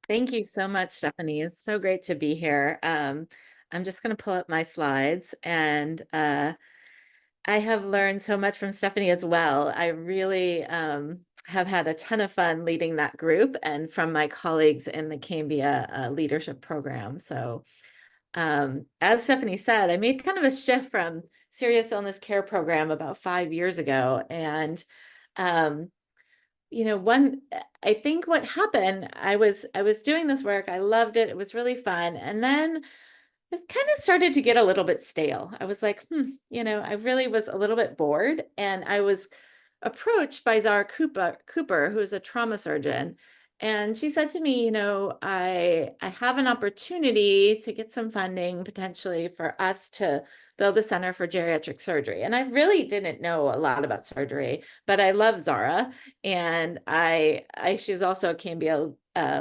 Thank you so much, Stephanie. It's so great to be here. I'm just going to pull up my slides, and I have learned so much from Stephanie as well. I really have had a ton of fun leading that group and from my colleagues in the Cambia leadership program. So as Stephanie said, I made kind of a shift from serious illness care program about 5 years ago. And um, I think what happened, I was doing this work, I loved it, it was really fun, and then it kind of started to get a little bit stale. I was like, I really was a little bit bored, and I was approached by Zara Cooper, who's a trauma surgeon, and she said to me, I have an opportunity to get some funding potentially for us to build a Center for Geriatric Surgery. And I really didn't know a lot about surgery, but I love Zara, and she's also a Cambia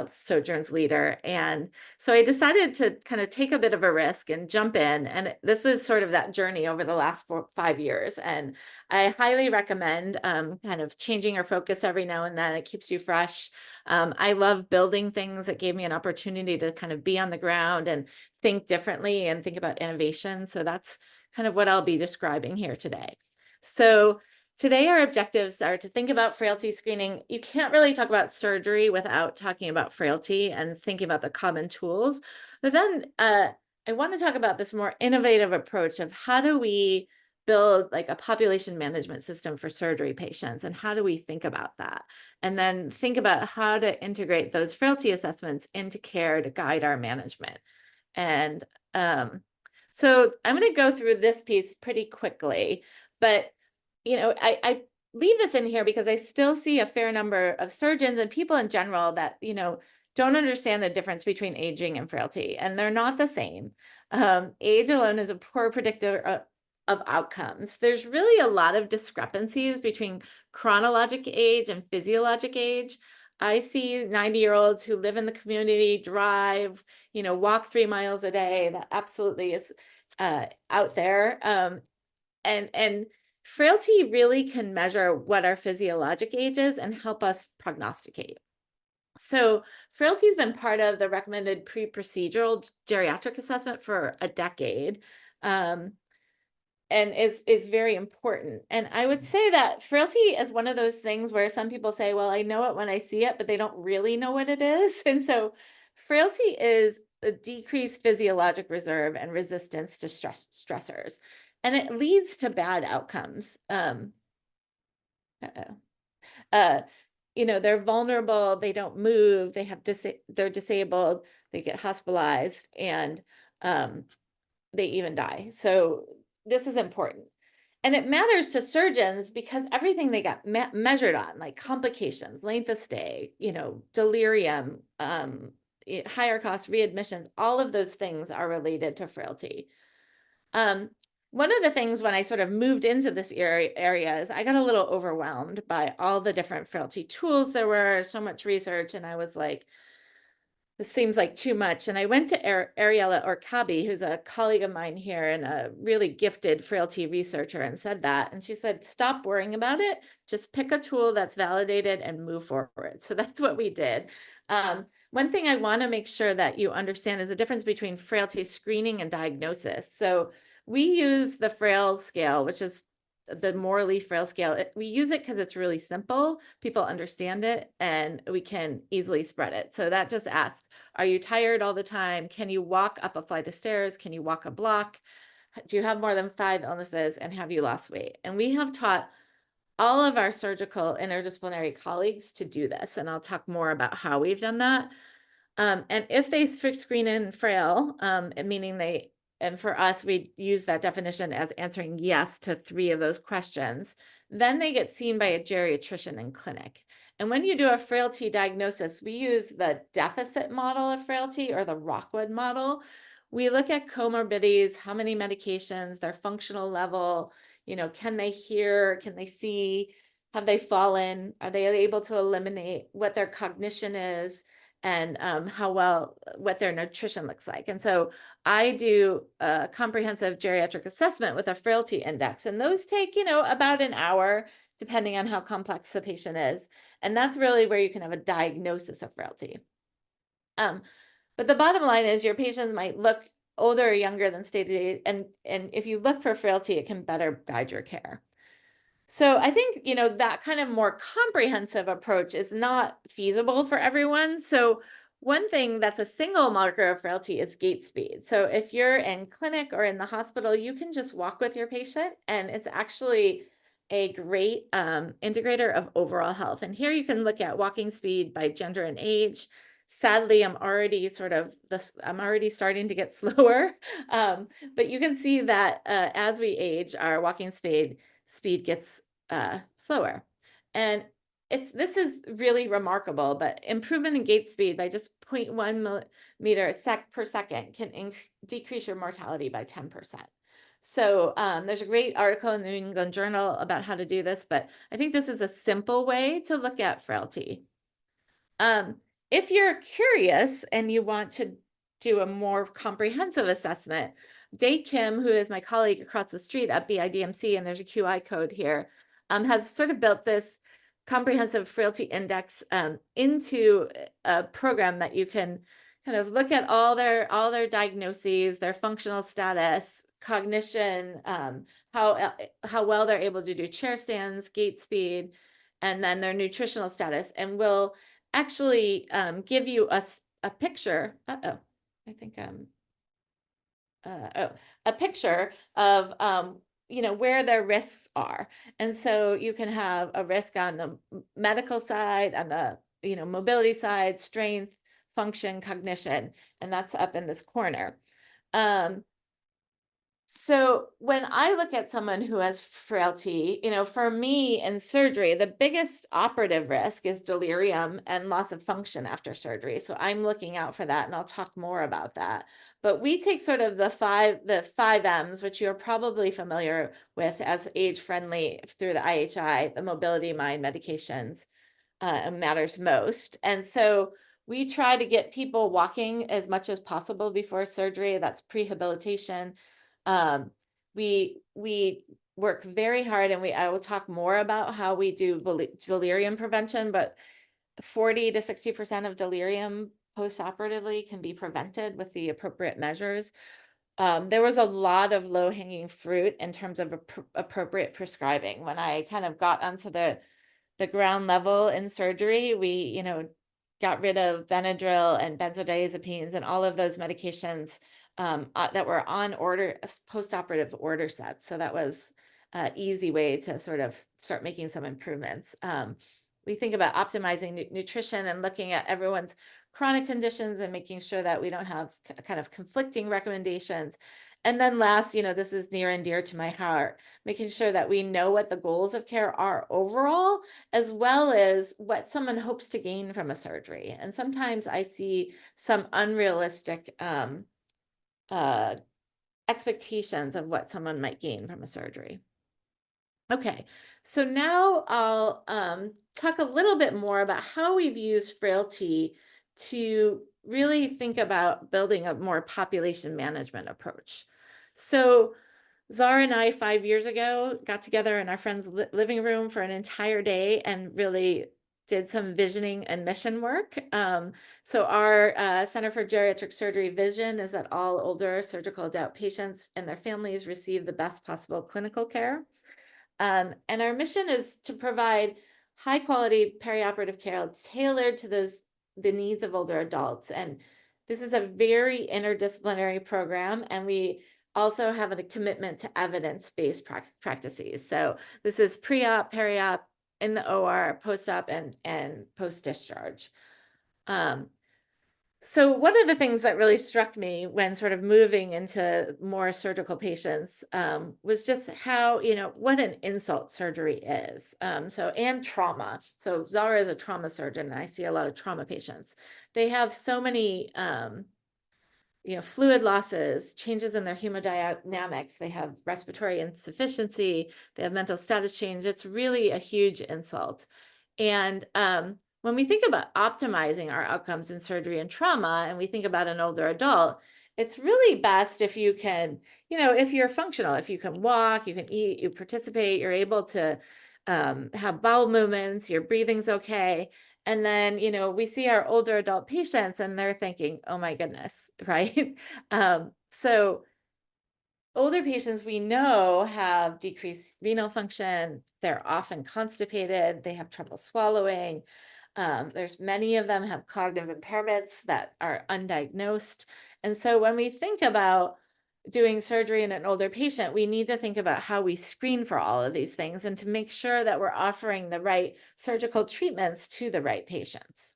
Sojourns leader, and so I decided to kind of take a bit of a risk and jump in. And this is sort of that journey over the last 5 years. And I highly recommend kind of changing your focus every now and then. It keeps you fresh. I love building things. That gave me an opportunity to kind of be on the ground and think differently and think about innovation. So that's kind of what I'll be describing here today. So today, our objectives are to think about frailty screening. You can't really talk about surgery without talking about frailty and thinking about the common tools. But then I want to talk about this more innovative approach of how do we build like a population management system for surgery patients, and how do we think about that? And then think about how to integrate those frailty assessments into care to guide our management. And so I'm going to go through this piece pretty quickly, but I leave this in here because I still see a fair number of surgeons and people in general that, don't understand the difference between aging and frailty, and they're not the same. Age alone is a poor predictor of outcomes. There's really a lot of discrepancies between chronologic age and physiologic age. I see 90-year-olds who live in the community, drive, walk 3 miles a day. That absolutely is out there. And frailty really can measure what our physiologic age is and help us prognosticate. So frailty has been part of the recommended pre-procedural geriatric assessment for a decade, and is very important. And I would say that frailty is one of those things where some people say, well, I know it when I see it, but they don't really know what it is. And so frailty is a decreased physiologic reserve and resistance to stressors, and it leads to bad outcomes. Uh, they're vulnerable, they don't move, they're disabled, they get hospitalized, and they even die. So this is important. And it matters to surgeons because everything they got measured on, like complications, length of stay, delirium, higher cost readmissions, all of those things are related to frailty. One of the things when I sort of moved into this area is I got a little overwhelmed by all the different frailty tools. There were so much research, and I was like, this seems like too much. And I went to Ariella Orkabi, who's a colleague of mine here and a really gifted frailty researcher, and said that. And she said, stop worrying about it. Just pick a tool that's validated and move forward. So that's what we did. One thing I want to make sure that you understand is the difference between frailty screening and diagnosis. So we use the frail scale, which is the morally frail scale. We use it because it's really simple. People understand it, and we can easily spread it. So that just asks, are you tired all the time? Can you walk up a flight of stairs? Can you walk a block? Do you have more than 5 illnesses? And have you lost weight? And we have taught all of our surgical interdisciplinary colleagues to do this. And I'll talk more about how we've done that. And if they screen in frail, meaning and for us, we use that definition as answering yes to 3 of those questions, then they get seen by a geriatrician in clinic. And when you do a frailty diagnosis, we use the deficit model of frailty, or the Rockwood model. We look at comorbidities, how many medications, their functional level, can they hear, can they see, have they fallen, are they able to eliminate, what their cognition is, and what their nutrition looks like. And so I do a comprehensive geriatric assessment with a frailty index, and those take, about an hour, depending on how complex the patient is. And that's really where you can have a diagnosis of frailty. But the bottom line is your patients might look older or younger than stated age, and if you look for frailty, it can better guide your care. So I think, that kind of more comprehensive approach is not feasible for everyone. So one thing that's a single marker of frailty is gait speed. So if you're in clinic or in the hospital, you can just walk with your patient, and it's actually a great integrator of overall health. And here you can look at walking speed by gender and age. Sadly, I'm already starting to get slower, but you can see that as we age, our walking speed gets slower. And this is really remarkable, but improvement in gait speed by just 0.1 millimeter per second can decrease your mortality by 10%. So there's a great article in the New England Journal about how to do this, but I think this is a simple way to look at frailty. If you're curious and you want to do a more comprehensive assessment, Dae Kim, who is my colleague across the street at BIDMC, and there's a QI code here, has sort of built this comprehensive frailty index into a program that you can kind of look at all their diagnoses, their functional status, cognition, how well they're able to do chair stands, gait speed, and then their nutritional status, and will actually give you a picture. I think a picture of where their risks are. And so you can have a risk on the medical side, on the mobility side, strength, function, cognition, and that's up in this corner. So when I look at someone who has frailty, for me in surgery, the biggest operative risk is delirium and loss of function after surgery. So I'm looking out for that, and I'll talk more about that. But we take sort of the five M's, which you're probably familiar with as age-friendly through the IHI, the mobility mind medications, matters most. And so we try to get people walking as much as possible before surgery. That's prehabilitation. We work very hard, and I will talk more about how we do delirium prevention, but 40 to 60% of delirium postoperatively can be prevented with the appropriate measures. There was a lot of low-hanging fruit in terms of appropriate prescribing. When I kind of got onto the ground level in surgery, we, got rid of Benadryl and benzodiazepines and all of those medications that were on order, postoperative order sets. So that was an easy way to sort of start making some improvements. We think about optimizing nutrition and looking at everyone's chronic conditions and making sure that we don't have kind of conflicting recommendations. And then last, this is near and dear to my heart, making sure that we know what the goals of care are overall, as well as what someone hopes to gain from a surgery. And sometimes I see some unrealistic expectations of what someone might gain from a surgery. Okay, so now I'll talk a little bit more about how we've used frailty to really think about building a more population management approach. So Zara and I, 5 years ago, got together in our friend's living room for an entire day and really did some visioning and mission work. So our Center for Geriatric Surgery vision is that all older surgical adult patients and their families receive the best possible clinical care. And our mission is to provide high quality perioperative care tailored to the needs of older adults. And this is a very interdisciplinary program, and we also have a commitment to evidence-based practices. So this is pre-op, peri-op, in the OR, post-op, and post-discharge. So one of the things that really struck me when sort of moving into more surgical patients was just how, what an insult surgery is. And trauma. So Zara is a trauma surgeon, and I see a lot of trauma patients. They have so many fluid losses, changes in their hemodynamics, they have respiratory insufficiency, they have mental status change. It's really a huge insult. And when we think about optimizing our outcomes in surgery and trauma, and we think about an older adult, it's really best if you can, if you're functional, if you can walk, you can eat, you participate, you're able to have bowel movements, your breathing's okay. And then, we see our older adult patients and they're thinking, oh my goodness, right? So older patients we know have decreased renal function. They're often constipated. They have trouble swallowing. There's many of them have cognitive impairments that are undiagnosed. And so when we think about doing surgery in an older patient, we need to think about how we screen for all of these things and to make sure that we're offering the right surgical treatments to the right patients.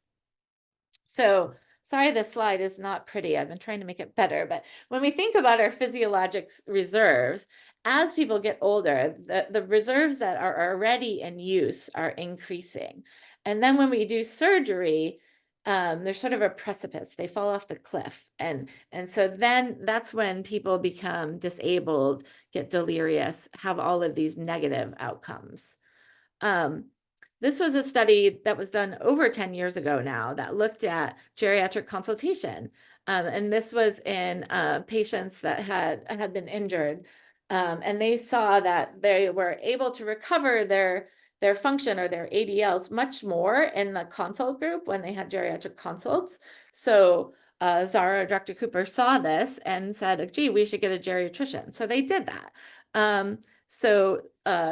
So sorry, this slide is not pretty. I've been trying to make it better, but when we think about our physiologic reserves, as people get older, the reserves that are already in use are increasing. And then when we do surgery, there's sort of a precipice. They fall off the cliff. And so then that's when people become disabled, get delirious, have all of these negative outcomes. This was a study that was done over 10 years ago now that looked at geriatric consultation. And this was in patients that had been injured. And they saw that they were able to recover their function or their ADLs much more in the consult group when they had geriatric consults. So Zara, Dr. Cooper saw this and said, gee, we should get a geriatrician. So they did that.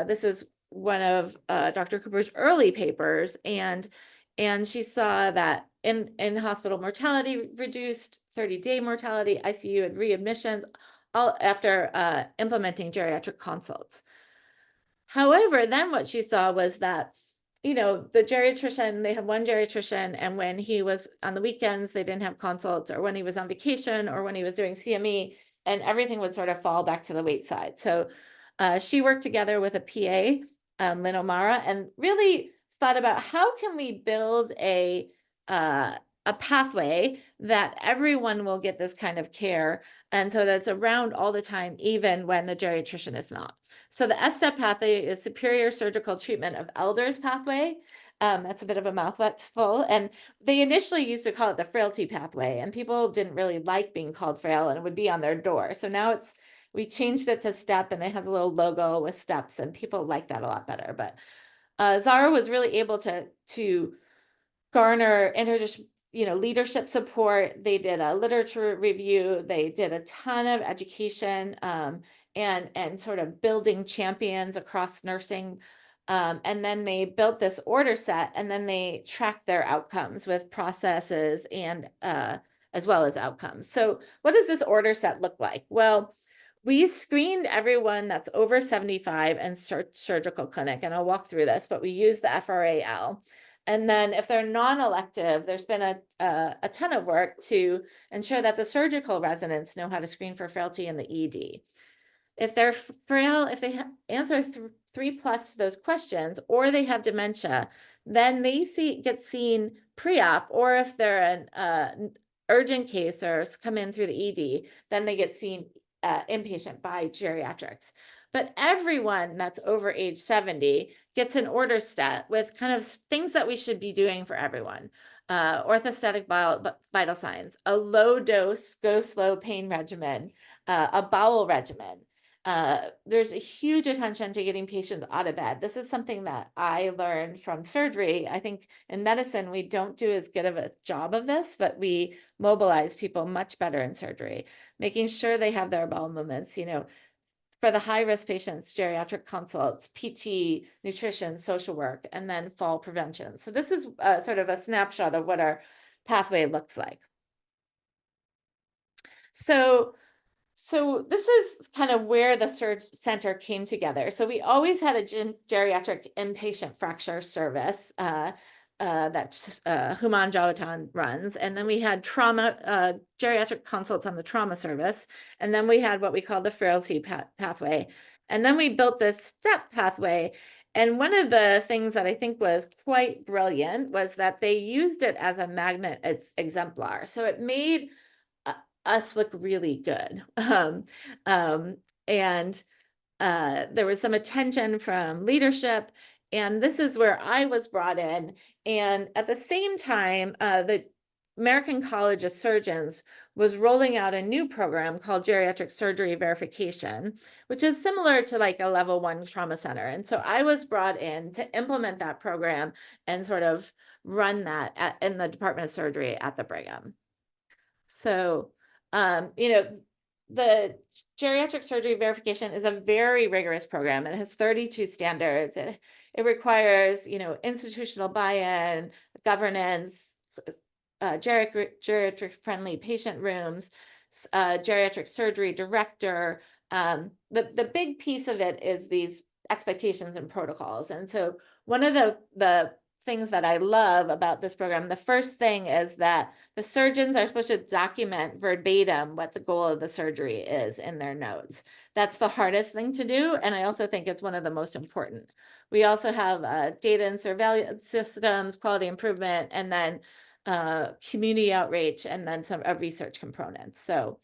This is one of Dr. Cooper's early papers, and she saw that in hospital mortality reduced, 30-day mortality, ICU and readmissions, all after implementing geriatric consults. However, then what she saw was that, the geriatrician, they had one geriatrician, and when he was on the weekends, they didn't have consults, or when he was on vacation, or when he was doing CME, and everything would sort of fall back to the wait side. So she worked together with a PA, Lynn O'Mara, and really thought about how can we build a pathway that everyone will get this kind of care, and so that's around all the time, even when the geriatrician is not. So the STEP pathway is Superior Surgical Treatment of Elders pathway. That's a bit of a mouthful. And they initially used to call it the frailty pathway, and people didn't really like being called frail, and it would be on their door. So now we changed it to STEP, and it has a little logo with steps, and people like that a lot better. But Zara was really able to garner leadership support. They did a literature review. They did a ton of education and sort of building champions across nursing. And then they built this order set, and then they tracked their outcomes with processes and as well as outcomes. So what does this order set look like? Well, we screened everyone that's over 75 in surgical clinic, and I'll walk through this, but we use the FRAL. And then if they're non-elective, there's been a ton of work to ensure that the surgical residents know how to screen for frailty in the ED. If they're frail, if they answer 3+ to those questions, or they have dementia, then they get seen pre-op, or if they're an urgent case or come in through the ED, then they get seen inpatient by geriatrics. But everyone that's over age 70 gets an order set with kind of things that we should be doing for everyone. Orthostatic vital signs, a low dose, go slow pain regimen, a bowel regimen. There's a huge attention to getting patients out of bed. This is something that I learned from surgery. I think in medicine, we don't do as good of a job of this, but we mobilize people much better in surgery, making sure they have their bowel movements, for the high-risk patients, geriatric consults, PT, nutrition, social work, and then fall prevention. So this is sort of a snapshot of what our pathway looks like. So this is kind of where the center came together. So we always had a geriatric inpatient fracture service that Human Jawatan runs. And then we had trauma, geriatric consults on the trauma service. And then we had what we call the frailty pathway. And then we built this STEP pathway. And one of the things that I think was quite brilliant was that they used it as a magnet exemplar. So it made us look really good. And there was some attention from leadership, and this is where I was brought in. And at the same time, the American College of Surgeons was rolling out a new program called Geriatric Surgery Verification, which is similar to like a level 1 trauma center. And so I was brought in to implement that program and sort of run that in the Department of Surgery at the Brigham. So, the geriatric surgery verification is a very rigorous program. It has 32 standards. It requires, institutional buy-in, governance, geriatric friendly patient rooms, geriatric surgery director. The big piece of it is these expectations and protocols. And so one of the things that I love about this program, the first thing is that the surgeons are supposed to document verbatim what the goal of the surgery is in their notes. That's the hardest thing to do, and I also think it's one of the most important. We also have data and surveillance systems, quality improvement, and then community outreach, and then some research components. So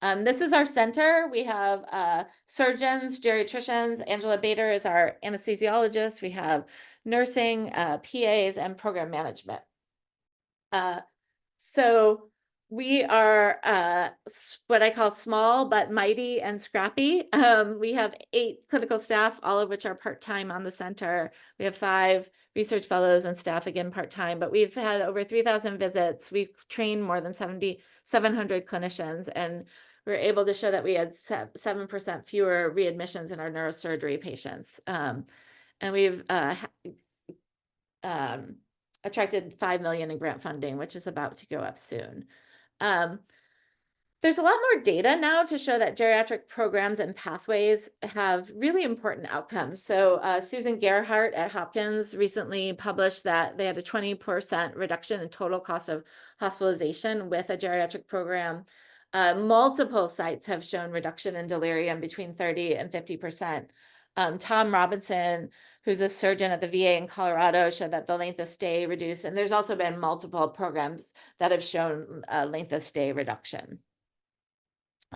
this is our center. We have surgeons, geriatricians. Angela Bader is our anesthesiologist. We have nursing, PAs, and program management. So we are what I call small but mighty and scrappy. We have 8 clinical staff, all of which are part-time on the center. We have 5 research fellows and staff, again, part-time, but we've had over 3,000 visits. We've trained more than 700 clinicians, and we're able to show that we had 7% fewer readmissions in our neurosurgery patients. And we've attracted $5 million in grant funding, which is about to go up soon. There's a lot more data now to show that geriatric programs and pathways have really important outcomes. So Susan Gerhardt at Hopkins recently published that they had a 20% reduction in total cost of hospitalization with a geriatric program. Multiple sites have shown reduction in delirium between 30 and 50%. Tom Robinson, who's a surgeon at the VA in Colorado, showed that the length of stay reduced. And there's also been multiple programs that have shown length of stay reduction.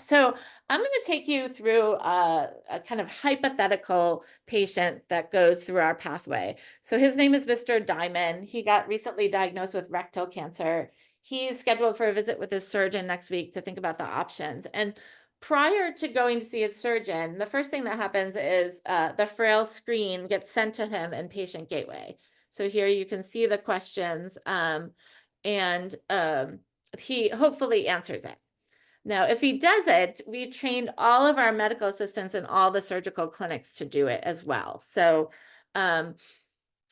So I'm going to take you through a kind of hypothetical patient that goes through our pathway. So his name is Mr. Diamond. He got recently diagnosed with rectal cancer. He's scheduled for a visit with his surgeon next week to think about the options. And prior to going to see his surgeon, the first thing that happens is the frail screen gets sent to him in Patient Gateway. So here you can see the questions, and he hopefully answers it. Now, if he does it, we trained all of our medical assistants in all the surgical clinics to do it as well. So,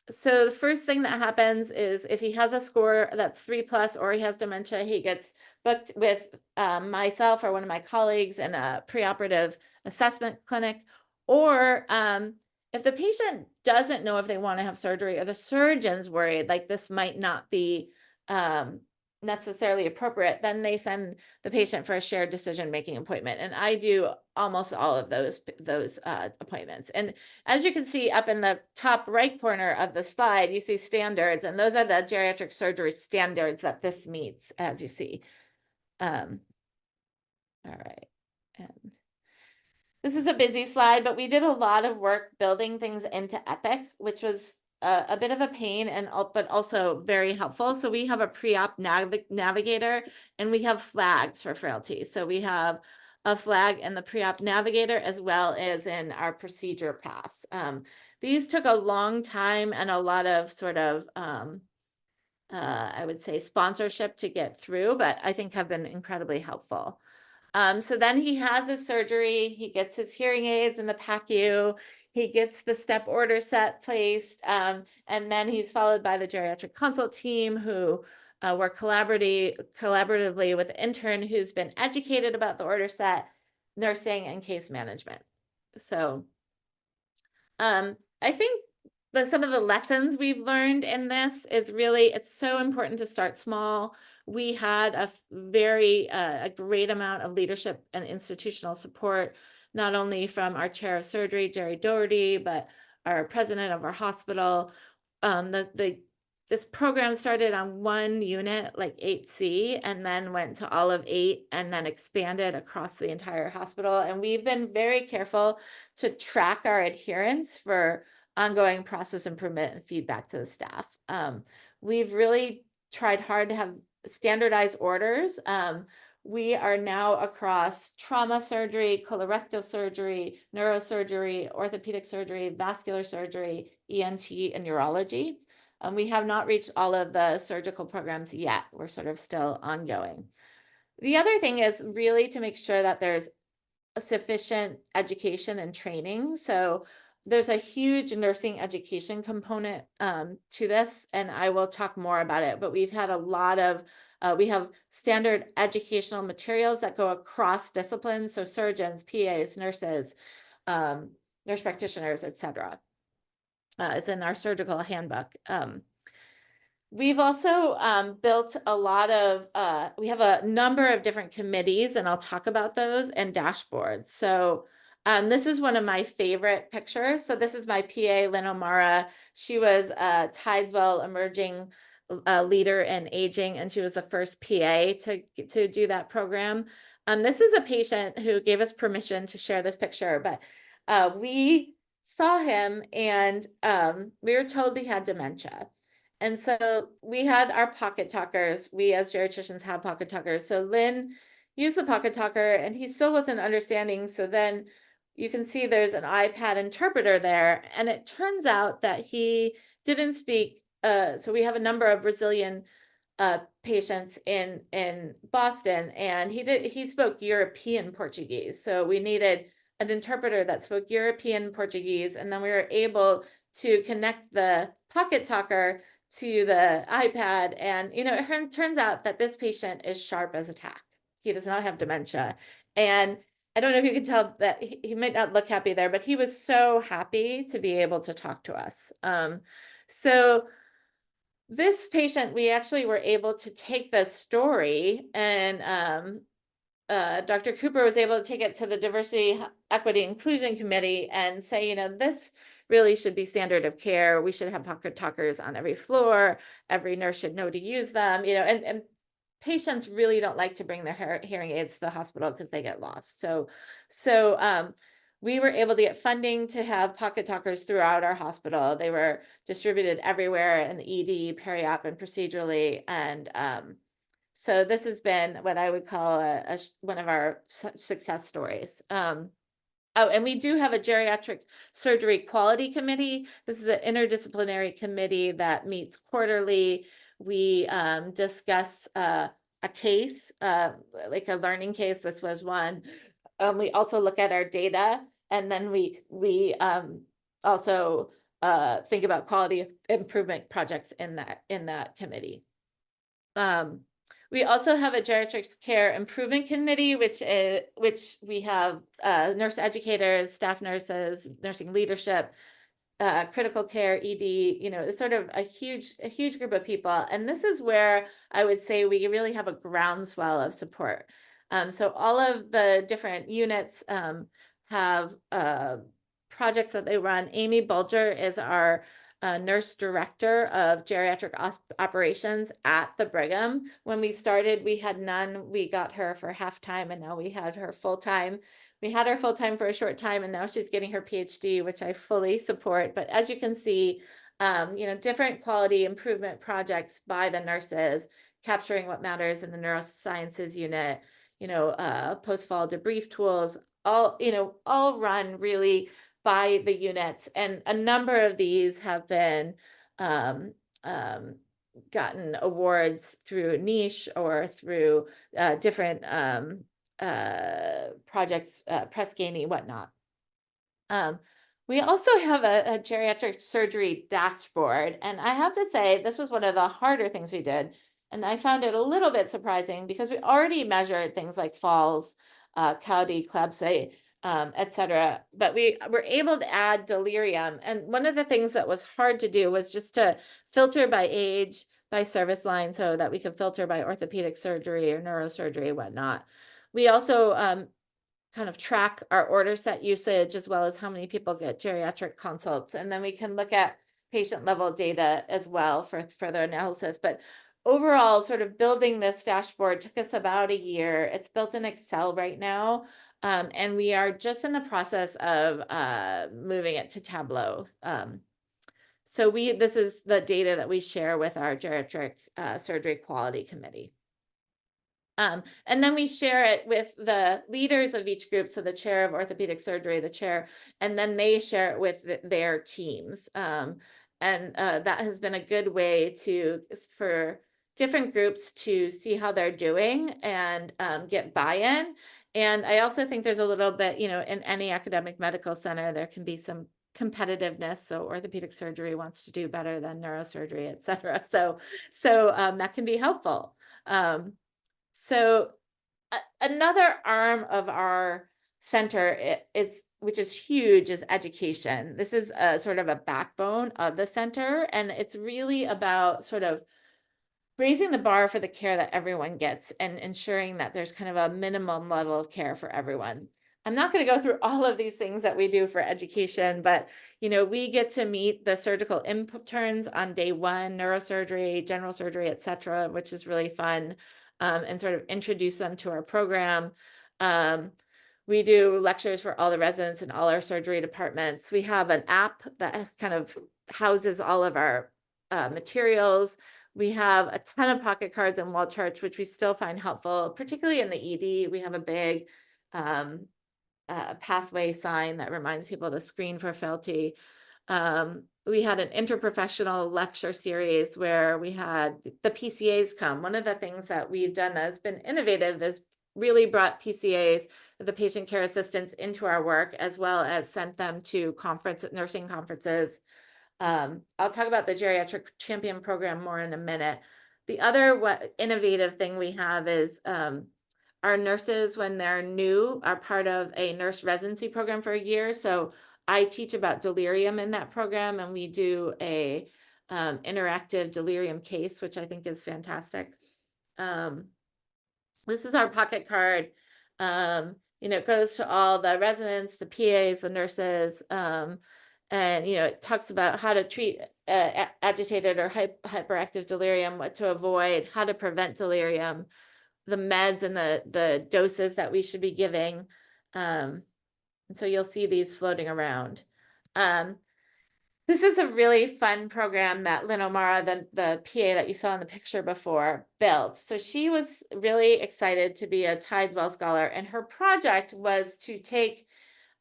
so the first thing that happens is if he has a score that's 3+ or he has dementia, he gets booked with myself or one of my colleagues in a preoperative assessment clinic. Or if the patient doesn't know if they want to have surgery, or the surgeon's worried like this might not be necessarily appropriate, then they send the patient for a shared decision-making appointment. And I do almost all of those appointments. And as you can see up in the top right corner of the slide, you see standards, and those are the geriatric surgery standards that this meets, as you see. All right. And this is a busy slide, but we did a lot of work building things into Epic, which was a bit of a pain, but also very helpful. So we have a pre-op navigator, and we have flags for frailty. So we have a flag in the pre-op navigator as well as in our procedure pass. These took a long time and a lot of sort of, I would say, sponsorship to get through, but I think have been incredibly helpful. So then he has his surgery, he gets his hearing aids and the PACU, he gets the step order set placed, and then he's followed by the geriatric consult team who work collaboratively with an intern who's been educated about the order set, nursing, and case management. So I think some of the lessons we've learned in this is really, it's so important to start small. We had a great amount of leadership and institutional support, not only from our chair of surgery, Jerry Doherty, but our president of our hospital. This program started on one unit, like 8C, and then went to all of 8 and then expanded across the entire hospital. And we've been very careful to track our adherence for ongoing process improvement and feedback to the staff. We've really tried hard to have standardized orders. We are now across trauma surgery, colorectal surgery, neurosurgery, orthopedic surgery, vascular surgery, ENT, and urology. We have not reached all of the surgical programs yet. We're sort of still ongoing. The other thing is really to make sure that there's a sufficient education and training. So there's a huge nursing education component to this, and I will talk more about it. But we've had a lot of, we have standard educational materials that go across disciplines. So surgeons, PAs, nurses, nurse practitioners, etc. It's in our surgical handbook. We've also built a lot of, we have a number of different committees, and I'll talk about those, and dashboards. So this is one of my favorite pictures. So this is my PA, Lynn O'Mara. She was a Tideswell emerging leader in aging, and she was the first PA to do that program. This is a patient who gave us permission to share this picture, but we saw him, and we were told he had dementia. And so we had our pocket talkers. We as geriatricians have pocket talkers. So Lynn used the pocket talker, and he still wasn't understanding. So then you can see there's an iPad interpreter there. And it turns out that he didn't speak. So we have a number of Brazilian patients in Boston, and he spoke European Portuguese. So we needed an interpreter that spoke European Portuguese. And then we were able to connect the pocket talker to the iPad. And, it turns out that this patient is sharp as a tack. He does not have dementia. And I don't know if you can tell that he might not look happy there, but he was so happy to be able to talk to us. So this patient, we actually were able to take this story, and Dr. Cooper was able to take it to the Diversity, Equity, Inclusion Committee and say, this really should be standard of care. We should have pocket talkers on every floor. Every nurse should know to use them, and patients really don't like to bring their hearing aids to the hospital because they get lost. So we were able to get funding to have pocket talkers throughout our hospital. They were distributed everywhere in the ED, peri-op, and procedurally. And so this has been what I would call one of our success stories. Oh, and we do have a geriatric surgery quality committee. This is an interdisciplinary committee that meets quarterly. We discuss a case, like a learning case. This was one. We also look at our data, and then we also think about quality improvement projects in that committee. We also have a geriatric care improvement committee, which we have nurse educators, staff nurses, nursing leadership, critical care, ED. It's sort of a huge group of people, and this is where I would say we really have a groundswell of support. So all of the different units have projects that they run. Amy Bulger is our nurse director of geriatric operations at the Brigham. When we started, we had none. We got her for half-time, and now we have her full-time. We had her full-time for a short time, and now she's getting her PhD, which I fully support. But as you can see, different quality improvement projects by the nurses, capturing what matters in the neurosciences unit, post-fall debrief tools, all run really by the units, and a number of these have been gotten awards through niche or through different projects, Press Ganey, whatnot. We also have a geriatric surgery dashboard, and I have to say this was one of the harder things we did, and I found it a little bit surprising because we already measured things like falls, CAUDI, CLABSI, etc. But we were able to add delirium. And one of the things that was hard to do was just to filter by age, by service line, so that we could filter by orthopedic surgery or neurosurgery, whatnot. We also kind of track our order set usage, as well as how many people get geriatric consults. And then we can look at patient level data as well for further analysis. But overall, sort of building this dashboard took us about a year. It's built in Excel right now. And we are just in the process of moving it to Tableau. So this is the data that we share with our geriatric surgery quality committee. And then we share it with the leaders of each group, so the chair of orthopedic surgery, the chair, and then they share it with their teams. And that has been a good way for different groups to see how they're doing and get buy-in. And I also think there's a little bit, in any academic medical center, there can be some competitiveness. So orthopedic surgery wants to do better than neurosurgery, et cetera. So that can be helpful. So another arm of our center which is huge, is education. This is a sort of a backbone of the center, and it's really about sort of raising the bar for the care that everyone gets and ensuring that there's kind of a minimum level of care for everyone. I'm not going to go through all of these things that we do for education, but we get to meet the surgical interns on day one, neurosurgery, general surgery, et cetera, which is really fun, and sort of introduce them to our program. We do lectures for all the residents in all our surgery departments. We have an app that kind of houses all of our materials. We have a ton of pocket cards and wall charts, which we still find helpful, particularly in the ED. We have a big pathway sign that reminds people to screen for frailty. We had an interprofessional lecture series where we had the PCAs come. One of the things that we've done that has been innovative is really brought PCAs, the patient care assistants, into our work, as well as sent them to nursing conferences. I'll talk about the Geriatric Champion Program more in a minute. The other innovative thing we have is our nurses, when they're new, are part of a nurse residency program for a year. So I teach about delirium in that program, and we do a interactive delirium case, which I think is fantastic. This is our pocket card. It goes to all the residents, the PAs, the nurses, and it talks about how to treat agitated or hyperactive delirium, what to avoid, how to prevent delirium, the meds and the doses that we should be giving. And so you'll see these floating around. This is a really fun program that Lynn O'Mara, the PA that you saw in the picture before, built. So she was really excited to be a Tideswell Scholar, and her project was to take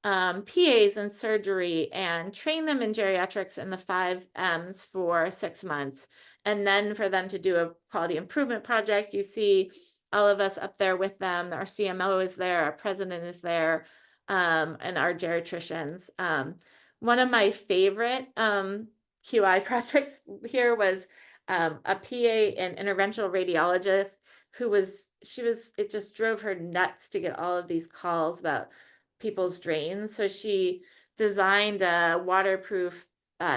PAs in surgery and train them in geriatrics in the 5 M's for 6 months, and then for them to do a quality improvement project. You see all of us up there with them. Our CMO is there, our president is there, and our geriatricians. One of my favorite QI projects here was a PA and interventional radiologist it just drove her nuts to get all of these calls about people's drains. So she designed a waterproof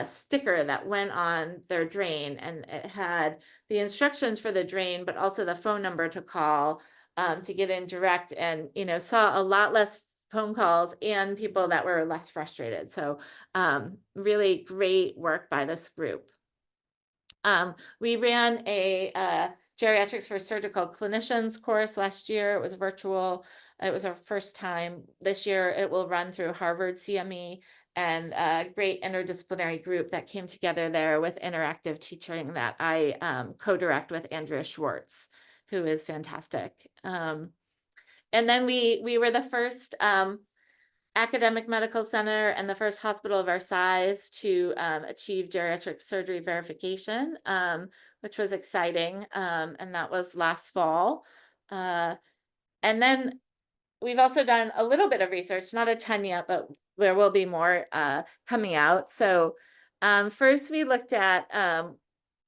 sticker that went on their drain, and it had the instructions for the drain, but also the phone number to call to get in direct, and saw a lot less phone calls and people that were less frustrated. So really great work by this group. We ran a Geriatrics for Surgical Clinicians course last year. It was virtual. It was our first time. This year it will run through Harvard CME, and a great interdisciplinary group that came together there with interactive teaching that I co-direct with Andrea Schwartz, who is fantastic. And then we were the first academic medical center and the first hospital of our size to achieve geriatric surgery verification, which was exciting. And that was last fall. And then we've also done a little bit of research, not a ton yet, but there will be more coming out. So first we looked at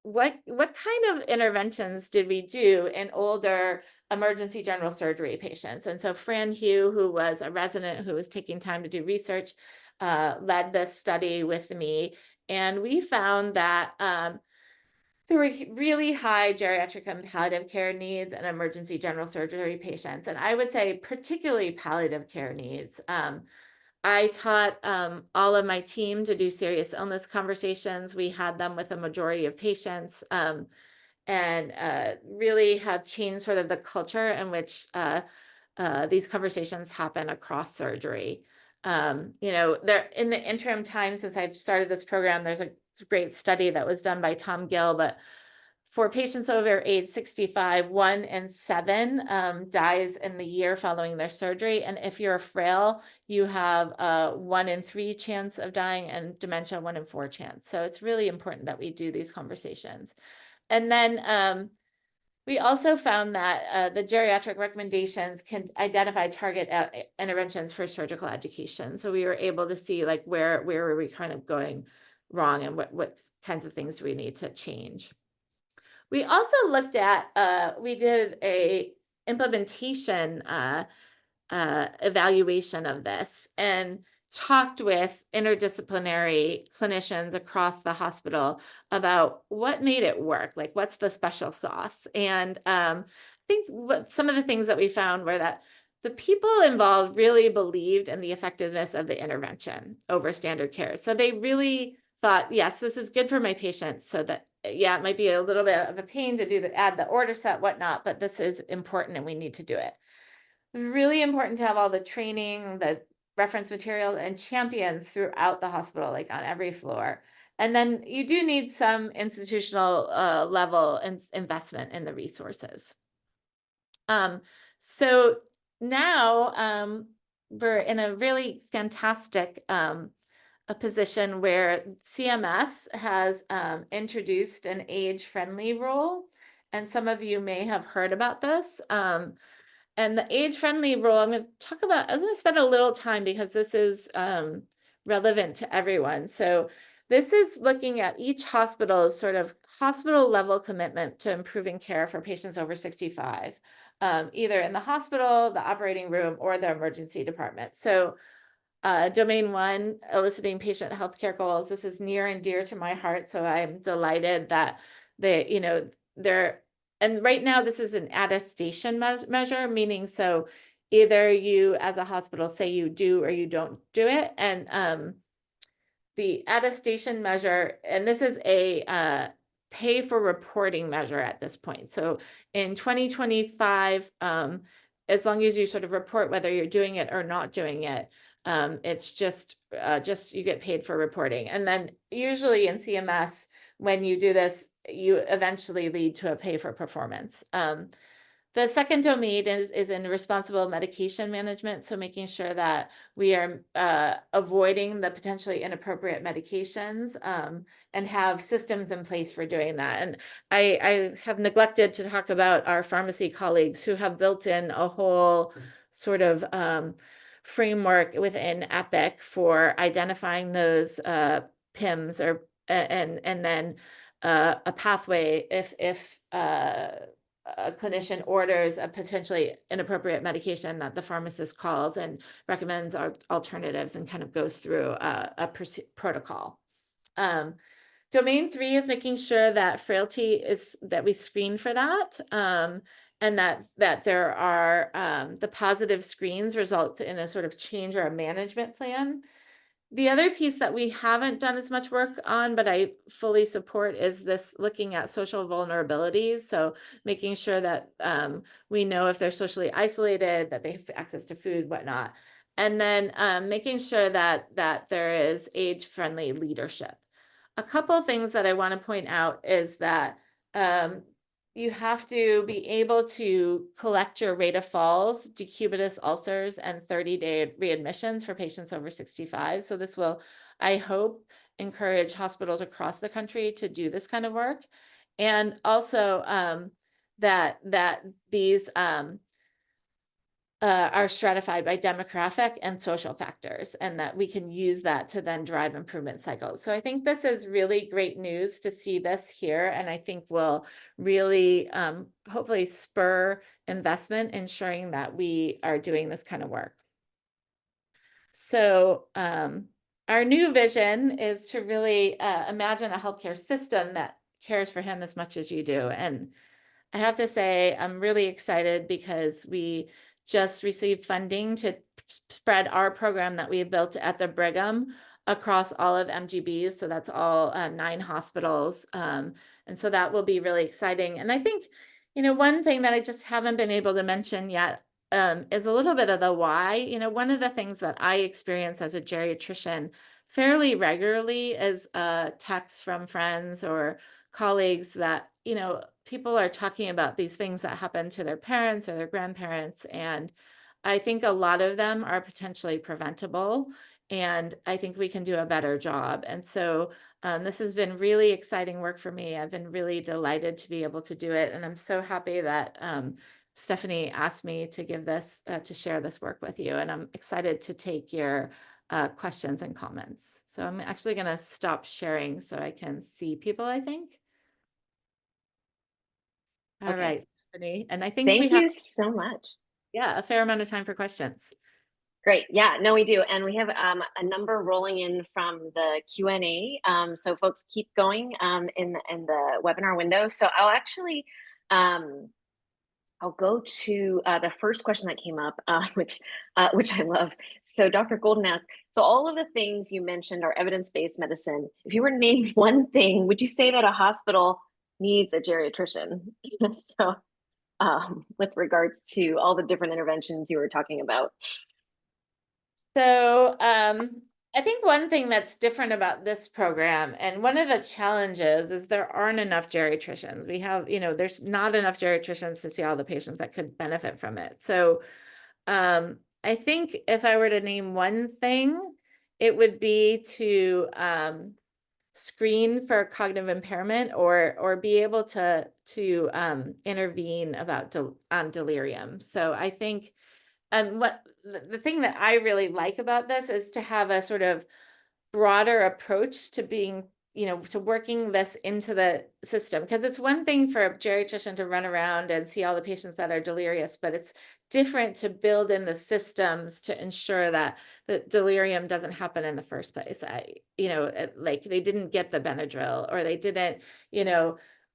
what kind of interventions did we do in older emergency general surgery patients? And so Fran Hugh, who was a resident who was taking time to do research, led this study with me. And we found that there were really high geriatric and palliative care needs in emergency general surgery patients. And I would say particularly palliative care needs. I taught all of my team to do serious illness conversations. We had them with a majority of patients, and really have changed sort of the culture in which these conversations happen across surgery. There in the interim time since I've started this program, there's great study that was done by Tom Gill, but for patients over age 65, 1 in 7 dies in the year following their surgery. And if you're frail, you have a 1 in 3 chance of dying, and dementia 1 in 4 chance. So it's really important that we do these conversations. And then we also found that the geriatric recommendations can identify target interventions for surgical education. So we were able to see like where were we kind of going wrong, and what kinds of things we need to change. We also looked at, we did a implementation evaluation of this and talked with interdisciplinary clinicians across the hospital about what made it work, like what's the special sauce. And I think some of the things that we found were that the people involved really believed in the effectiveness of the intervention over standard care. So they really thought, yes, this is good for my patients, so that, yeah, it might be a little bit of a pain to add the order set, whatnot, but this is important and we need to do it. Really important to have all the training, the reference material, and champions throughout the hospital, like on every floor. And then you do need some institutional level investment in the resources. So now we're in a really fantastic a position where CMS has introduced an age-friendly rule, and some of you may have heard about this. And the age-friendly rule, I'm going to spend a little time because this is relevant to everyone. So this is looking at each hospital's sort of hospital level commitment to improving care for patients over 65, either in the hospital, the operating room, or the emergency department. So domain 1, eliciting patient healthcare goals. This is near and dear to my heart. So I'm delighted that and right now this is an attestation measure, meaning so either you as a hospital say you do or you don't do it. And the attestation measure, and this is a pay for reporting measure at this point. So in 2025, as long as you sort of report whether you're doing it or not doing it, it's just you get paid for reporting. And then usually in CMS, when you do this, you eventually lead to a pay for performance. The second domain is in responsible medication management. So making sure that we are avoiding the potentially inappropriate medications and have systems in place for doing that. And I have neglected to talk about our pharmacy colleagues who have built in a whole sort of framework within Epic for identifying those PIMs and then a pathway if a clinician orders a potentially inappropriate medication that the pharmacist calls and recommends alternatives and kind of goes through a protocol. Domain 3 is making sure that frailty that we screen for that, and that there are the positive screens result in a sort of change or a management plan. The other piece that we haven't done as much work on, but I fully support, is this looking at social vulnerabilities. So making sure that we know if they're socially isolated, that they have access to food, whatnot. And then making sure that there is age-friendly leadership. A couple of things that I want to point out is that you have to be able to collect your rate of falls, decubitus ulcers, and 30-day readmissions for patients over 65. So this will, I hope, encourage hospitals across the country to do this kind of work. And also that these are stratified by demographic and social factors, and that we can use that to then drive improvement cycles. So I think this is really great news to see this here, and I think will really hopefully spur investment, ensuring that we are doing this kind of work. So our new vision is to really imagine a healthcare system that cares for him as much as you do. And I have to say, I'm really excited because we just received funding to spread our program that we built at the Brigham across all of MGBs. So that's all 9 hospitals. And so that will be really exciting. And I think, one thing that I just haven't been able to mention yet is a little bit of the why. One of the things that I experience as a geriatrician fairly regularly as texts from friends or colleagues that, people are talking about these things that happen to their parents or their grandparents. And I think a lot of them are potentially preventable. And I think we can do a better job. And so this has been really exciting work for me. I've been really delighted to be able to do it. And I'm so happy that Stephanie asked me to give this, to share this work with you. And I'm excited to take your questions and comments. So I'm actually going to stop sharing so I can see people, I think. All Okay. right, Stephanie. And I think we Thank have, you so much. yeah, a fair amount of time for questions. Great. Yeah, no, we do. And we have a number rolling in from the Q&A. So folks keep going in the webinar window. So um, I'll go to the first question that came up, which I love. So Dr. Golden asked, so all of the things you mentioned are evidence-based medicine. If you were to name one thing, would you say that a hospital needs a geriatrician? So with regards to all the different interventions you were talking about. So I think one thing that's different about this program, and one of the challenges is there aren't enough geriatricians. We have, there's not enough geriatricians to see all the patients that could benefit from it. So I think if I were to name one thing, it would be to screen for cognitive impairment or be able to intervene about on delirium. So I think what the thing that I really like about this is to have a sort of broader approach to being, to working this into the system. Because it's one thing for a geriatrician to run around and see all the patients that are delirious, but it's different to build in the systems to ensure that the delirium doesn't happen in the first place. Like they didn't get the Benadryl or they didn't,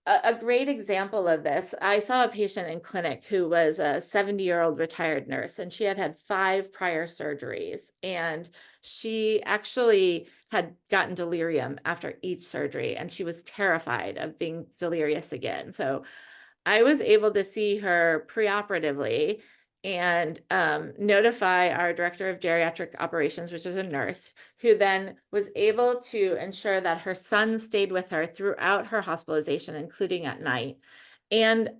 a great example of this, I saw a patient in clinic who was a 70-year-old retired nurse, and she had had 5 prior surgeries. And she actually had gotten delirium after each surgery, and she was terrified of being delirious again. So I was able to see her preoperatively and notify our director of geriatric operations, which is a nurse, who then was able to ensure that her son stayed with her throughout her hospitalization, including at night, and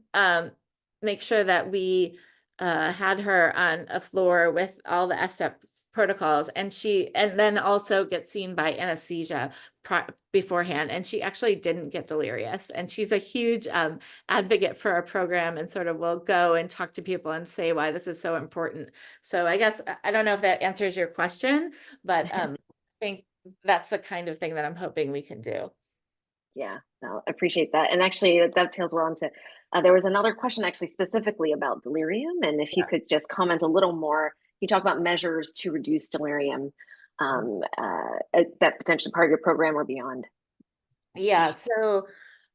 make sure that we had her on a floor with all the Sept protocols, and then also get seen by anesthesia beforehand, and she actually didn't get delirious. And she's a huge advocate for our program and sort of will go and talk to people and say why this is so important. So I guess I don't know if that answers your question, but I think that's the kind of thing that I'm hoping we can do. Yeah, no, I appreciate that. And actually, it dovetails well into there was another question actually specifically about delirium. And if you could just comment a little more, you talk about measures to reduce delirium that potentially part of your program or beyond. Yeah, so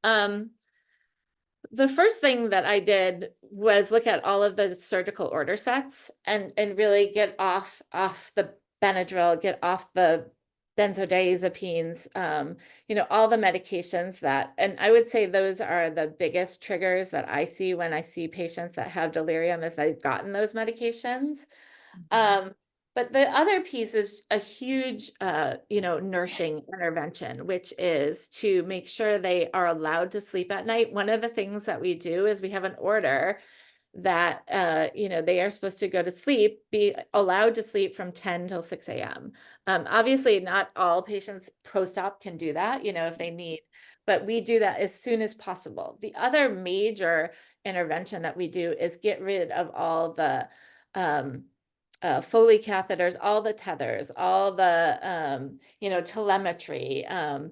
the first thing that I did was look at all of the surgical order sets and really get off the Benadryl, get off the benzodiazepines, all the medications and I would say those are the biggest triggers that I see when I see patients that have delirium is they've gotten those medications. But the other piece is a huge, nursing intervention, which is to make sure they are allowed to sleep at night. One of the things that we do is we have an order that, they are supposed to go to sleep, be allowed to sleep from 10 till 6 a.m. Obviously, not all patients post-op can do that, if they need, but we do that as soon as possible. The other major intervention that we do is get rid of all the, Foley catheters, all the tethers, all the, telemetry, and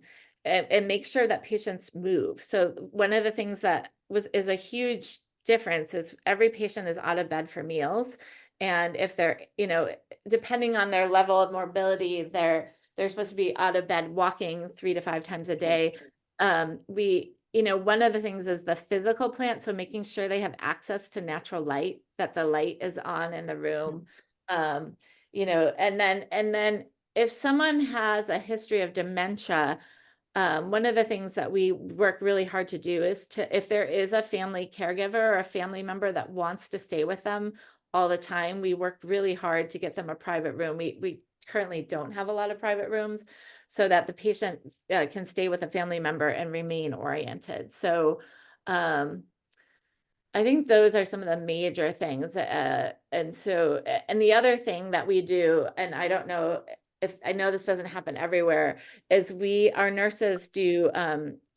make sure that patients move. So one of the things that is a huge difference is every patient is out of bed for meals. And if they're, depending on their level of mobility, they're supposed to be out of bed walking 3 to 5 times a day. One of the things is the physical plant. So making sure they have access to natural light, that the light is on in the room. And then if someone has a history of dementia, one of the things that we work really hard to do is if there is a family caregiver or a family member that wants to stay with them all the time, we work really hard to get them a private room. We currently don't have a lot of private rooms, so that the patient can stay with a family member and remain oriented. So I think those are some of the major things. And so, and the other thing that we do, and I don't know if, I know this doesn't happen everywhere, is our nurses do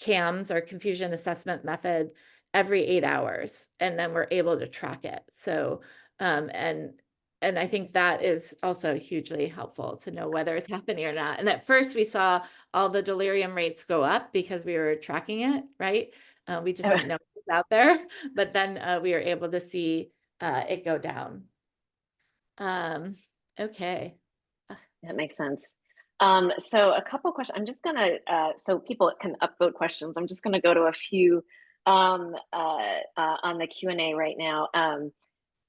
CAMS, or confusion assessment method, every 8 hours, and then we're able to track it. So, and I think that is also hugely helpful to know whether it's happening or not. And at first we saw all the delirium rates go up because we were tracking it, right? We just didn't know it was out there, but then we were able to see it go down. Okay. That makes sense. So a couple questions. I'm just gonna, so people can upvote questions. I'm just gonna go to a few on the Q&A right now.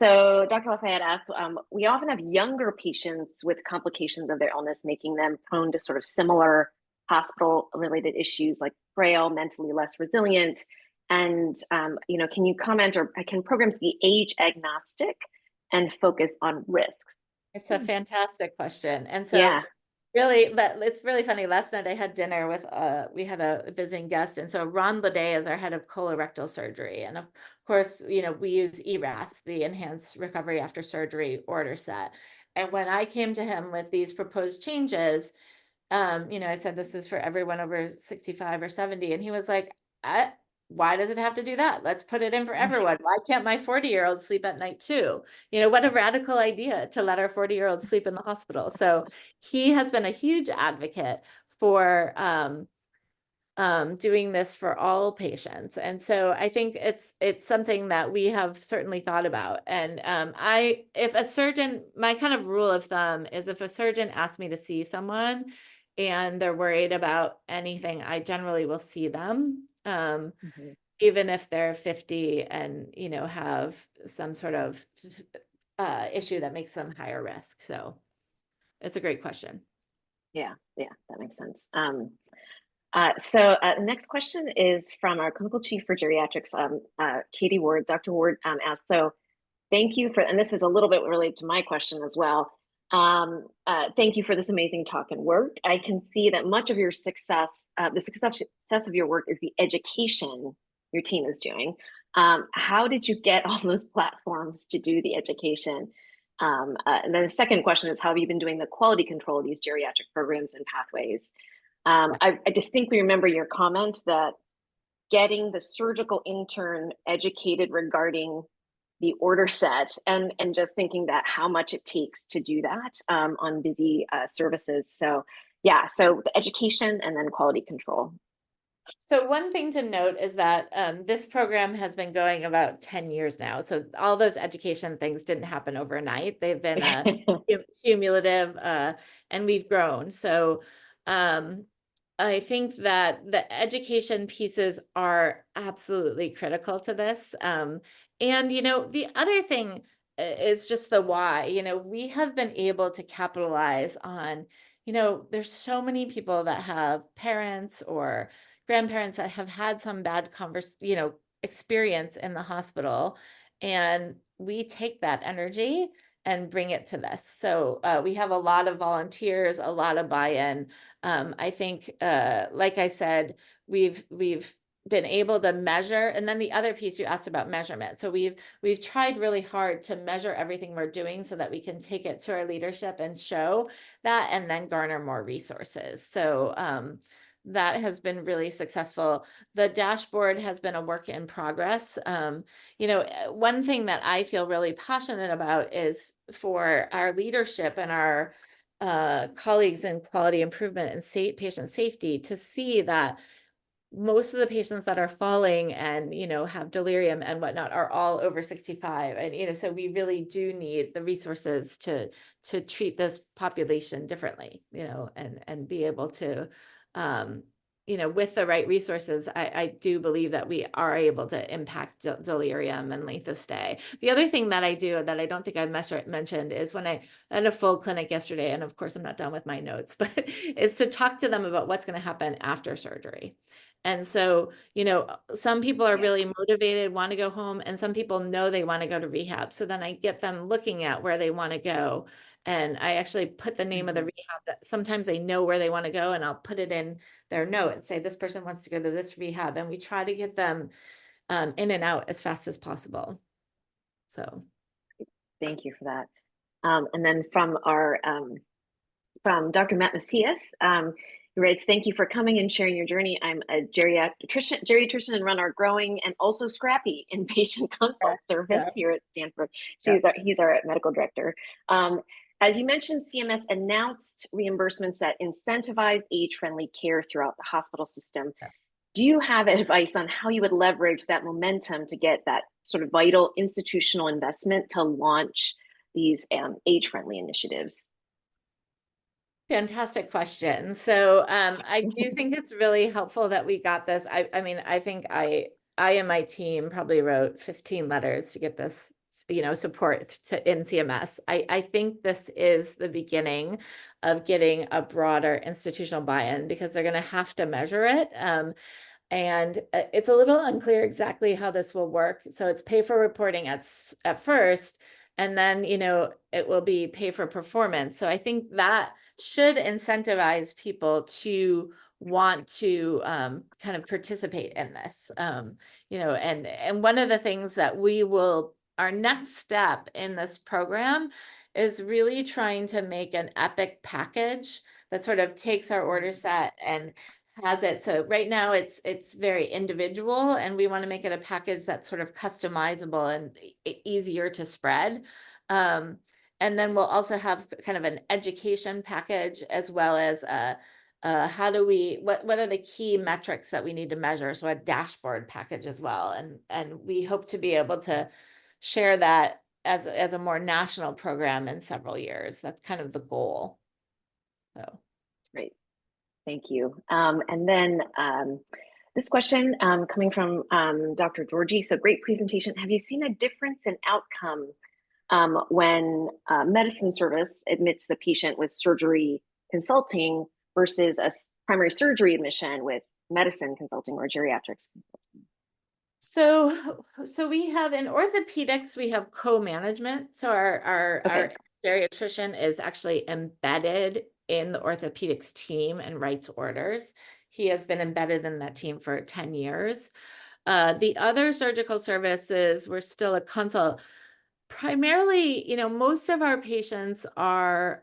So Dr. Lafayette asked, we often have younger patients with complications of their illness, making them prone to sort of similar hospital-related issues like frail, mentally less resilient. And, can you comment, or can programs be age agnostic and focus on risks? It's a fantastic question. And so Yeah. really, it's really funny. Last night I had dinner with, we had a visiting guest. And so Ron Ledet is our head of colorectal surgery. And of course, we use ERAS, the Enhanced Recovery After Surgery order set. And when I came to him with these proposed changes, I said, this is for everyone over 65 or 70. And he was like, why does it have to do that? Let's put it in for everyone. Why can't my 40-year-old sleep at night too? What a radical idea to let our 40-year-olds sleep in the hospital. So he has been a huge advocate for doing this for all patients. And so I think it's something that we have certainly thought about. And if a surgeon, my kind of rule of thumb is, if a surgeon asks me to see someone and they're worried about anything, I generally will see them. Mhm. Even if they're 50 and, have some sort of issue that makes them higher risk. So it's a great question. Yeah, that makes sense. So the next question is from our clinical chief for geriatrics, Katie Ward. Dr. Ward asked, so thank you for, and this is a little bit related to my question as well. Thank you for this amazing talk and work. I can see that much of your success, the success of your work, is the education your team is doing. How did you get all those platforms to do the education? And then the second question is, how have you been doing the quality control of these geriatric programs and pathways? I distinctly remember your comment that getting the surgical intern educated regarding the order set, and just thinking that how much it takes to do that on busy services. So yeah, so the education and then quality control. So one thing to note is that this program has been going about 10 years now. So all those education things didn't happen overnight. They've been cumulative, and we've grown. So I think that the education pieces are absolutely critical to this. And, the other thing is just the why. We have been able to capitalize on, there's so many people that have parents or grandparents that have had some bad experience in the hospital, and we take that energy and bring it to this. So we have a lot of volunteers, a lot of buy-in. I think, like I said, we've been able to measure. And then the other piece you asked about measurement. So we've tried really hard to measure everything we're doing so that we can take it to our leadership and show that, and then garner more resources. So that has been really successful. The dashboard has been a work in progress. One thing that I feel really passionate about is for our leadership and our colleagues in quality improvement and patient safety to see that most of the patients that are falling and, have delirium and whatnot are all over 65. And, so we really do need the resources to treat this population differently, and be able to, with the right resources, I do believe that we are able to impact delirium and length of stay. The other thing that I do that I don't think I mentioned is when I had a full clinic yesterday, and of course I'm not done with my notes, but is to talk to them about what's going to happen after surgery. And so, some people are really motivated, want to go home, and some people know they want to go to rehab. So then I get them looking at where they want to go. And I actually put the name of the Mhm. rehab that sometimes they know where they want to go, and I'll put it in their note and say, this person wants to go to this rehab. And we try to get them in and out as fast as possible. So. Thank you for that. And then from Dr. Matt Macias, he writes, thank you for coming and sharing your journey. I'm a geriatrician and run our growing and also scrappy inpatient consult service Yeah. here at Stanford. Yeah. He's our medical director. As you mentioned, CMS announced reimbursements that incentivize age-friendly care throughout the hospital system. Do you have advice on how you would leverage that momentum to get that sort of vital institutional investment to launch these age-friendly initiatives? Fantastic question. So I do think it's really helpful that we got this. I mean, I think I and my team probably wrote 15 letters to get this, support to in CMS. I think this is the beginning of getting a broader institutional buy-in because they're going to have to measure it. And it's a little unclear exactly how this will work. So it's pay for reporting at first, and then, it will be pay for performance. So I think that should incentivize people to want to kind of participate in this. And one of the things that our next step in this program is really trying to make an epic package that sort of takes our order set and has it. So right now it's very individual, and we want to make it a package that's sort of customizable and easier to spread. And then we'll also have kind of an education package as well as what are the key metrics that we need to measure? So a dashboard package as well. And we hope to be able to share that as a more national program in several years. That's kind of the goal. So. Great. Thank you. And then this question coming from Dr. Georgie. So great presentation. Have you seen a difference in outcome when medicine service admits the patient with surgery consulting versus a primary surgery admission with medicine consulting or geriatrics consulting? So we have in orthopedics, we have co-management. So our geriatrician is actually embedded in the orthopedics team and writes orders. He has been embedded in that team for 10 years. The other surgical services, we're still a consult. Primarily, most of our patients are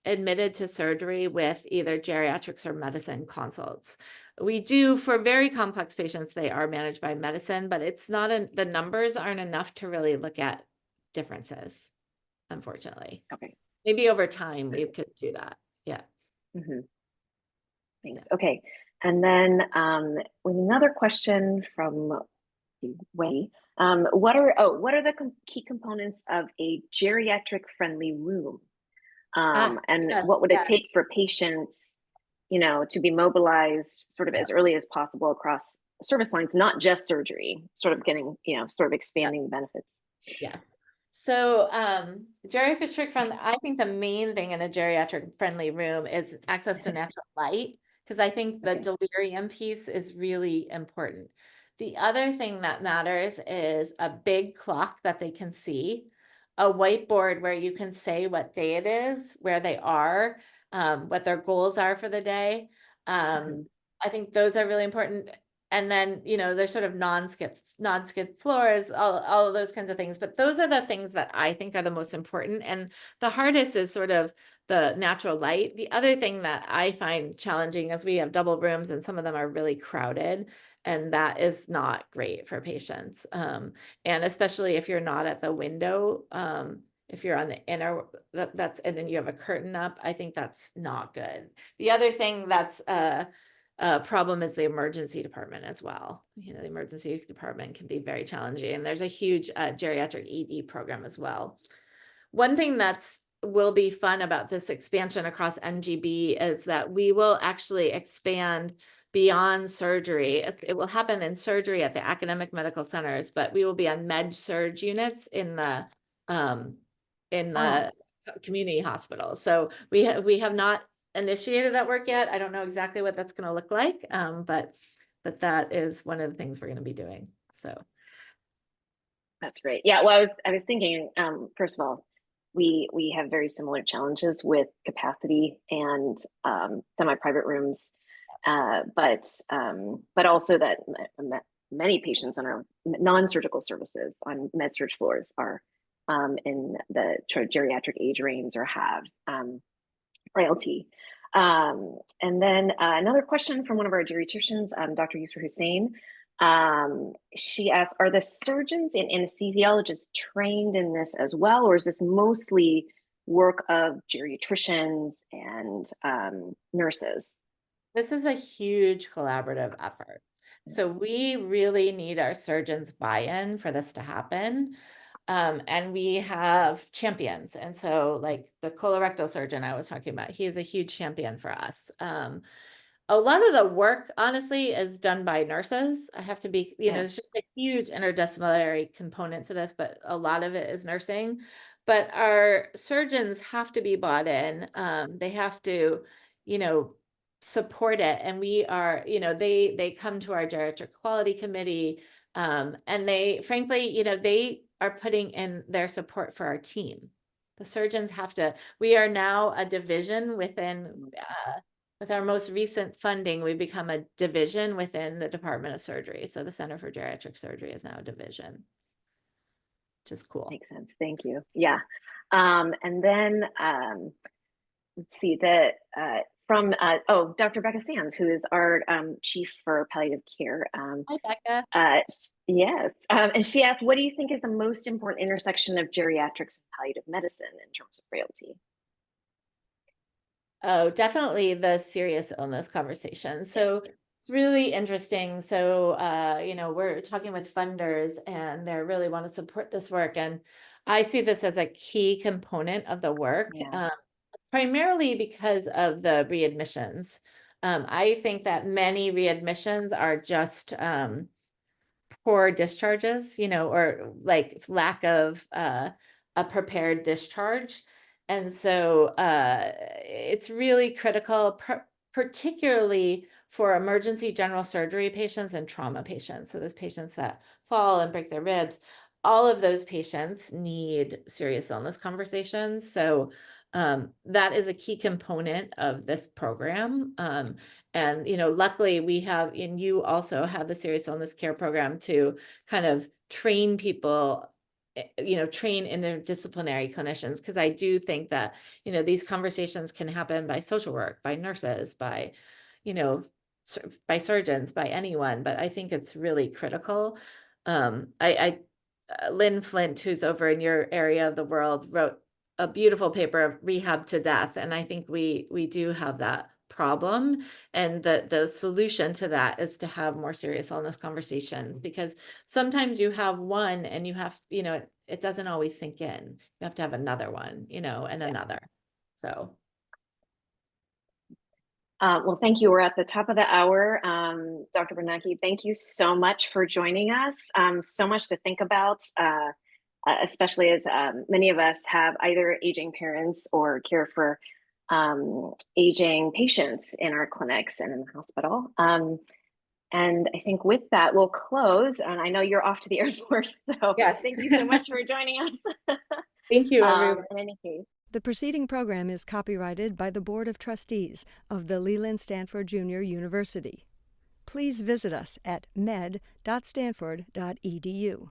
admitted to surgery with either geriatrics or medicine consults. We do, for very complex patients, they are managed by medicine, but it's not the numbers aren't enough to really look at differences, unfortunately. Okay. Maybe over time we could do that. Yeah. Mm-hmm. Thanks. Yeah. Okay. And then with another question from Wei, what are the key components of a geriatric friendly room? And Yes, what would it yeah. take for patients, to be mobilized sort of as early as possible across service lines, not just surgery, sort of getting, sort of expanding the benefits? Yes. So geriatric friendly, I think the main thing in a geriatric friendly room is access to natural light, because I think the Okay. delirium piece is really important. The other thing that matters is a big clock that they can see, a whiteboard where you can say what day it is, where they are, what their goals are for the day. Mhm. I think those are really important. And then, there's sort of non-skid floors, all of those kinds of things. But those are the things that I think are the most important. And the hardest is sort of the natural light. The other thing that I find challenging is we have double rooms and some of them are really crowded. And that is not great for patients. And especially if you're not at the window, if you're on the inner, and then you have a curtain up, I think that's not good. The other thing that's problem is the emergency department as well. The emergency department can be very challenging, and there's a huge geriatric ED program as well. One thing will be fun about this expansion across NGB is that we will actually expand beyond surgery. It will happen in surgery at the academic medical centers, but we will be on med surge units in the community hospital. So we have not initiated that work yet. I don't know exactly what that's going to look like, but that is one of the things we're going to be doing. So That's great. Yeah. Well, I was thinking, first of all, we have very similar challenges with capacity and semi-private rooms, but also that many patients on our non-surgical services on med-surg floors are in the geriatric age range or have frailty. And then another question from one of our geriatricians, Dr. Yusra Hussein. She asked, are the surgeons and anesthesiologists trained in this as well, or is this mostly work of geriatricians and nurses? This is a huge collaborative effort. So we really need our surgeons' buy-in for this to happen. And we have champions. And so like the colorectal surgeon I was talking about, he is a huge champion for us. A lot of the work, honestly, is done by nurses. I have to be, there's just a huge interdisciplinary component to this, but a lot of it is nursing. But our surgeons have to be bought in. They have to, support it. And we are, they come to our geriatric quality committee. And they, frankly, they are putting in their support for our team. The surgeons have to, we are now a division within, with our most recent funding, we become a division within the Department of Surgery. So the Center for Geriatric Surgery is now a division, which is cool. Makes sense. Thank you. Yeah. And then let's see from Dr. Becca Sands, who is our chief for palliative care. Hi, Becca. Yes. And she asked, what do you think is the most important intersection of geriatrics and palliative medicine in terms of frailty? Oh, definitely the serious illness conversation. So it's really interesting. So, we're talking with funders and they really want to support this work. And I see this as a key component of the work, primarily because of the readmissions. I think that many readmissions are just poor discharges, or like lack of a prepared discharge. And so it's really critical, particularly for emergency general surgery patients and trauma patients. So those patients that fall and break their ribs, all of those patients need serious illness conversations. So that is a key component of this program. And, luckily we have, and you also have the serious illness care program to kind of train people, train interdisciplinary clinicians, because I do think that, these conversations can happen by social work, by nurses, by, by surgeons, by anyone, but I think it's really critical. Lynn Flint, who's over in your area of the world, wrote a beautiful paper of rehab to death. And I think we do have that problem. And the solution to that is to have more serious illness conversations, because sometimes you have one and you have, it doesn't always sink in. You have to have another one, and another. So. Well, thank you. We're at the top of the hour. Dr. Bernacki, thank you so much for joining us. So much to think about, especially as many of us have either aging parents or care for aging patients in our clinics and in the hospital. And I think with that, we'll close. And I know you're off to the airport, so yes. Thank you so much for joining us. Thank you, everyone. In any case. The preceding program is copyrighted by the Board of Trustees of the Leland Stanford Junior University. Please visit us at med.stanford.edu.